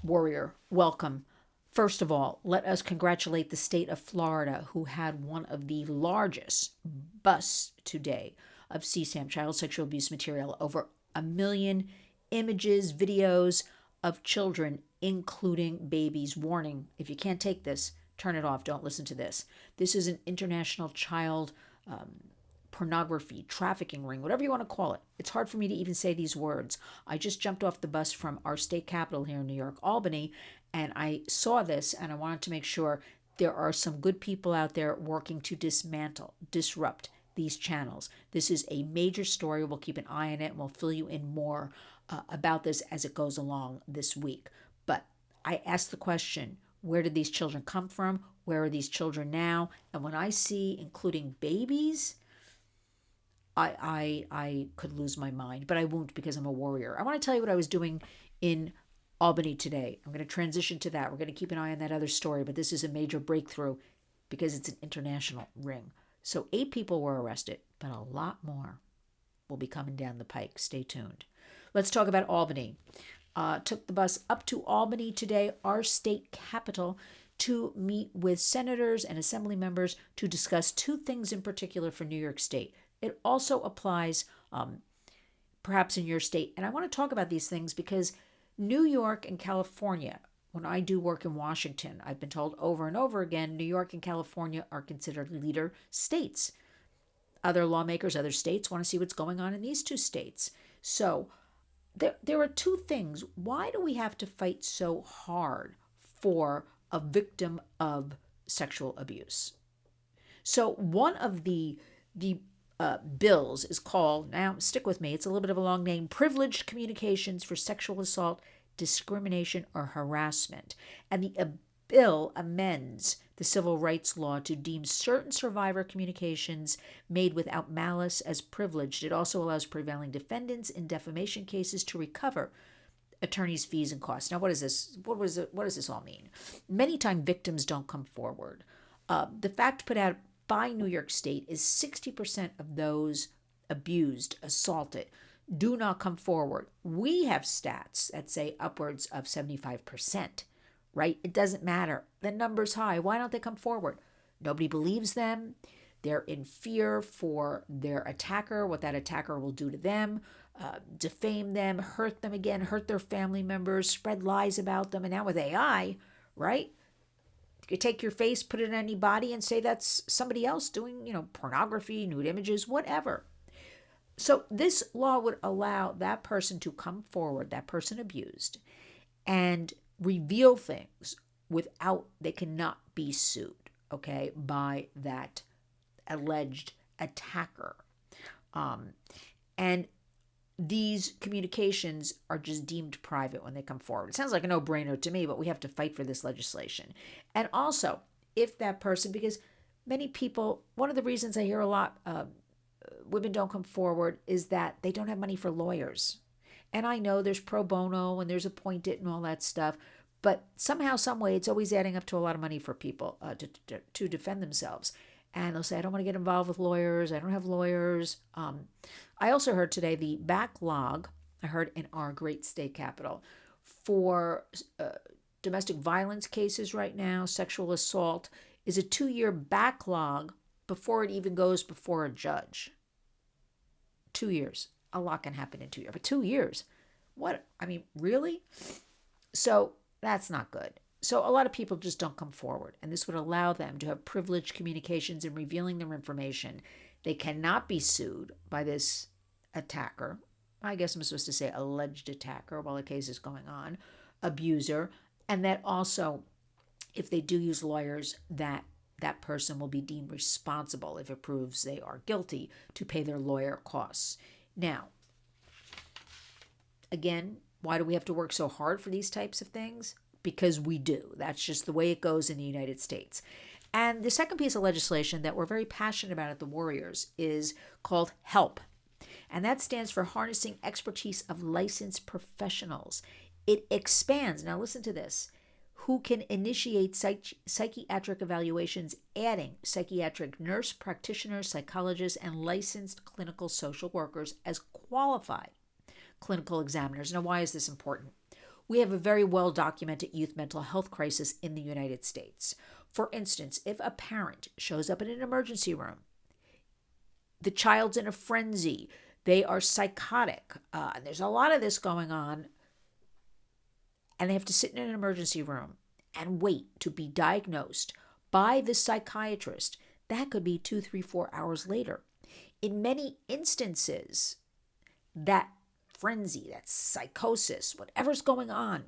Warrior, welcome. First of all, let us congratulate the state of Florida, who had one of the largest busts today of CSAM, child sexual abuse material, over 1 million images, videos of children, including babies. Warning, if you can't take this, turn it off. Don't listen to this. This is an international child pornography, trafficking ring, whatever you want to call it. It's hard for me to even say these words. I just jumped off the bus from our state capital here in New York, Albany, and I saw this and I wanted to make sure there are some good people out there working to dismantle, disrupt these channels. This is a major story. We'll keep an eye on it and we'll fill you in more about this as it goes along this week. But I asked the question, where did these children come from? Where are these children now? And when I see including babies, I could lose my mind, but I won't because I'm a warrior. I want to tell you what I was doing in Albany today. I'm going to transition to that. We're going to keep an eye on that other story, but this is a major breakthrough because it's an international ring. So 8 people were arrested, but a lot more will be coming down the pike. Stay tuned. Let's talk about Albany. Took the bus up to Albany today, our state capital, to meet with senators and assembly members to discuss 2 things in particular for New York State. It also applies perhaps in your state. And I want to talk about these things because New York and California, when I do work in Washington, I've been told over and over again, New York and California are considered leader states. Other lawmakers, other states want to see what's going on in these 2 states. So there are 2 things. Why do we have to fight so hard for a victim of sexual abuse? So one of the bills is called, now stick with me, it's a little bit of a long name, Privileged Communications for Sexual Assault, Discrimination, or Harassment. And the bill amends the civil rights law to deem certain survivor communications made without malice as privileged. It also allows prevailing defendants in defamation cases to recover attorneys' fees and costs. Now, what is this? What does this all mean? Many times victims don't come forward. The fact put out by New York State is 60% of those abused, assaulted, do not come forward. We have stats that say upwards of 75%, right? It doesn't matter. The number's high. Why don't they come forward? Nobody believes them. They're in fear for their attacker, what that attacker will do to them, defame them, hurt them again, hurt their family members, spread lies about them. And now with AI, right? You could take your face, put it in any body, and say that's somebody else doing, pornography, nude images, whatever. So this law would allow that person to come forward, that person abused, and reveal things they cannot be sued, okay, by that alleged attacker. And these communications are just deemed private when they come forward. It sounds like a no-brainer to me, but we have to fight for this legislation. And also, if that person, because many people, one of the reasons I hear a lot women don't come forward is that they don't have money for lawyers. And I know there's pro bono and there's appointed and all that stuff, but somehow, some way, it's always adding up to a lot of money for people to defend themselves. And they'll say, I don't want to get involved with lawyers. I don't have lawyers. I also heard today the backlog, I heard in our great state capital, for domestic violence cases right now, sexual assault, is a 2-year backlog before it even goes before a judge. 2 years. A lot can happen in 2 years. But 2 years? What? I mean, really? So that's not good. So a lot of people just don't come forward, and this would allow them to have privileged communications in revealing their information. They cannot be sued by this attacker. I guess I'm supposed to say alleged attacker while the case is going on, abuser, and that also, if they do use lawyers, that person will be deemed responsible if it proves they are guilty to pay their lawyer costs. Now, again, why do we have to work so hard for these types of things? Because we do. That's just the way it goes in the United States. And the second piece of legislation that we're very passionate about at the Warriors is called HELP. And that stands for Harnessing Expertise of Licensed Professionals. It expands, now listen to this, who can initiate psychiatric evaluations, adding psychiatric nurse practitioners, psychologists, and licensed clinical social workers as qualified clinical examiners. Now, why is this important? we have a very well documented youth mental health crisis in the United States. For instance, if a parent shows up in an emergency room, the child's in a frenzy, they are psychotic, and there's a lot of this going on, and they have to sit in an emergency room and wait to be diagnosed by the psychiatrist, that could be 2, 3, 4 hours later. In many instances, that frenzy, that psychosis, whatever's going on,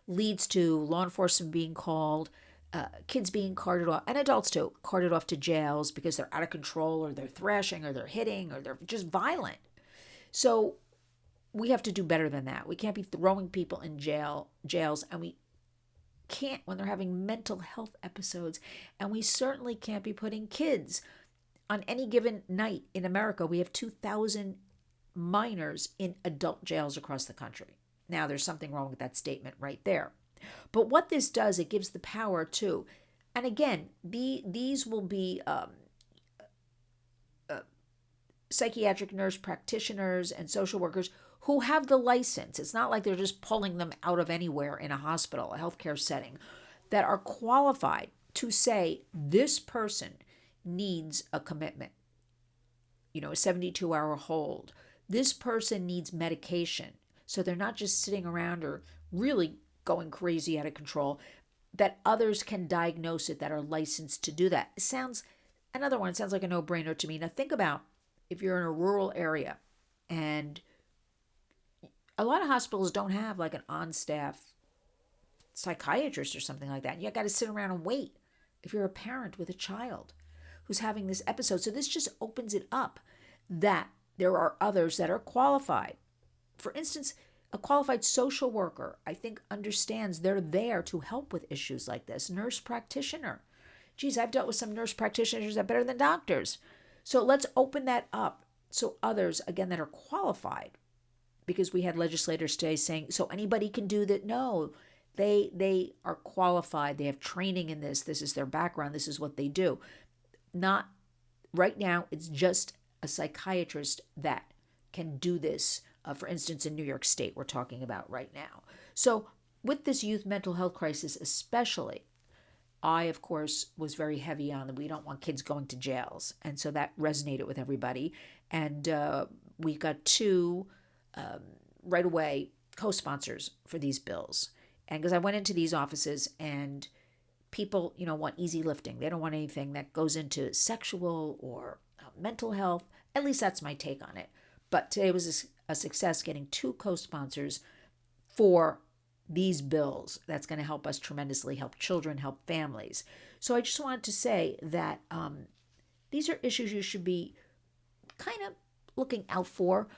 leads to law enforcement being called, kids being carted off, and adults too, carted off to jails because they're out of control, or they're thrashing, or they're hitting, or they're just violent. So we have to do better than that. We can't be throwing people in jails, and we can't when they're having mental health episodes, and we certainly can't be putting kids on any given night. In America, we have 2,000 minors in adult jails across the country. Now, there's something wrong with that statement right there. But what this does, it gives the power to, and again, these will be psychiatric nurse practitioners and social workers who have the license. It's not like they're just pulling them out of anywhere in a hospital, a healthcare setting, that are qualified to say this person needs a commitment, a 72-hour hold. This person needs medication. So they're not just sitting around or really going crazy out of control, that others can diagnose it that are licensed to do that. Another one sounds like a no-brainer to me. Now think about if you're in a rural area, and a lot of hospitals don't have like an on-staff psychiatrist or something like that. And you got to sit around and wait if you're a parent with a child who's having this episode. So this just opens it up that there are others that are qualified. For instance, a qualified social worker, I think, understands they're there to help with issues like this. Nurse practitioner. Geez, I've dealt with some nurse practitioners that are better than doctors. So let's open that up so others, again, that are qualified, because we had legislators today saying, so anybody can do that. No, they are qualified. They have training in this. This is their background. This is what they do. Not right now. It's just a psychiatrist that can do this. For instance, in New York State, we're talking about right now. So with this youth mental health crisis especially, I, of course, was very heavy on that we don't want kids going to jails. And so that resonated with everybody. And we got two, right away, co-sponsors for these bills. And because I went into these offices and people, want easy lifting. They don't want anything that goes into sexual or mental health. At least that's my take on it. But today was a success getting two co-sponsors for these bills. That's going to help us tremendously, help children, help families. So I just wanted to say that these are issues you should be kind of looking out for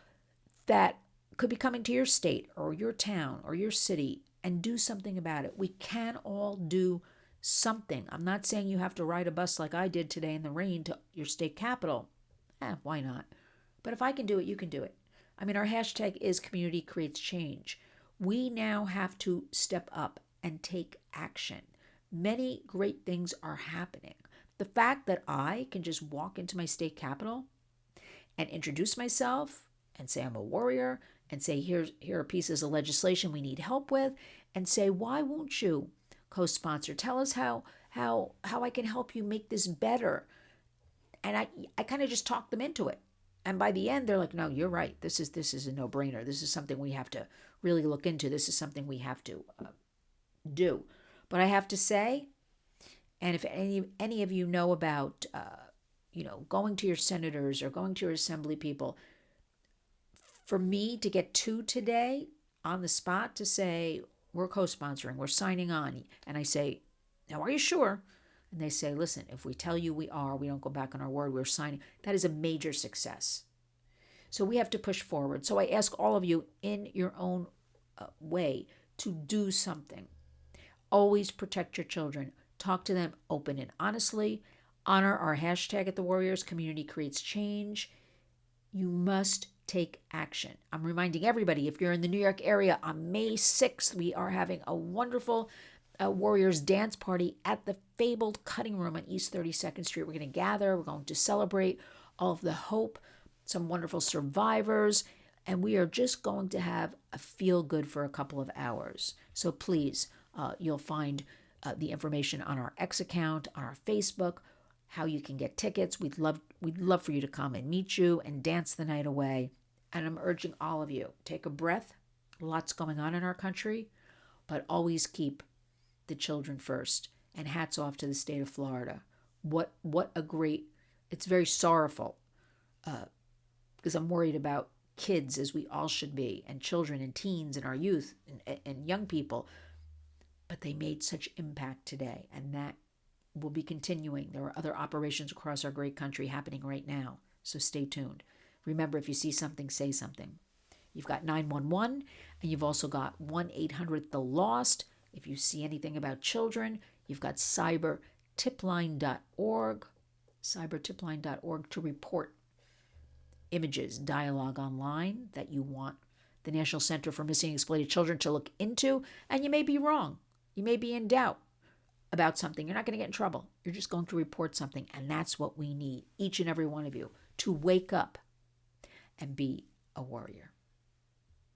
that could be coming to your state or your town or your city, and do something about it. We can all do something. I'm not saying you have to ride a bus like I did today in the rain to your state capital. Why not? But if I can do it, you can do it. I mean, our hashtag is Community Creates Change. We now have to step up and take action. Many great things are happening. The fact that I can just walk into my state capitol and introduce myself and say I'm a warrior and say here are pieces of legislation we need help with, and say, why won't you co-sponsor? Tell us how I can help you make this better. And I kind of just talk them into it. And by the end, they're like, no, you're right. This is a no-brainer. This is something we have to really look into. This is something we have to do. But I have to say, and if any of you know about, going to your senators or going to your assembly people, for me to get two today on the spot to say, we're co-sponsoring, we're signing on. And I say, now, are you sure? And they say, listen, if we tell you we don't go back on our word, we're signing. That is a major success. So we have to push forward. So I ask all of you in your own way to do something. Always protect your children. Talk to them open and honestly. Honor our hashtag at The Warriors, Community Creates Change. You must take action. I'm reminding everybody, if you're in the New York area, on May 6th, we are having a wonderful Warriors dance party at the fabled Cutting Room on East 32nd Street. We're going to gather. We're going to celebrate all of the hope, some wonderful survivors, and we are just going to have a feel good for a couple of hours. So please, you'll find the information on our X account, on our Facebook, how you can get tickets. We'd love for you to come and meet you and dance the night away. And I'm urging all of you, take a breath. Lots going on in our country, but always keep the children first. And hats off to the state of Florida. What a great, it's very sorrowful because I'm worried about kids, as we all should be, and children and teens and our youth and young people. But they made such impact today, and that will be continuing. There are other operations across our great country happening right now, so stay tuned. Remember, if you see something, say something. You've got 911, and you've also got 1-800-THE-LOST. If you see anything about children, you've got cybertipline.org to report images, dialogue online that you want the National Center for Missing and Exploited Children to look into, and you may be wrong. You may be in doubt about something. You're not going to get in trouble. You're just going to report something, and that's what we need, each and every one of you, to wake up and be a warrior.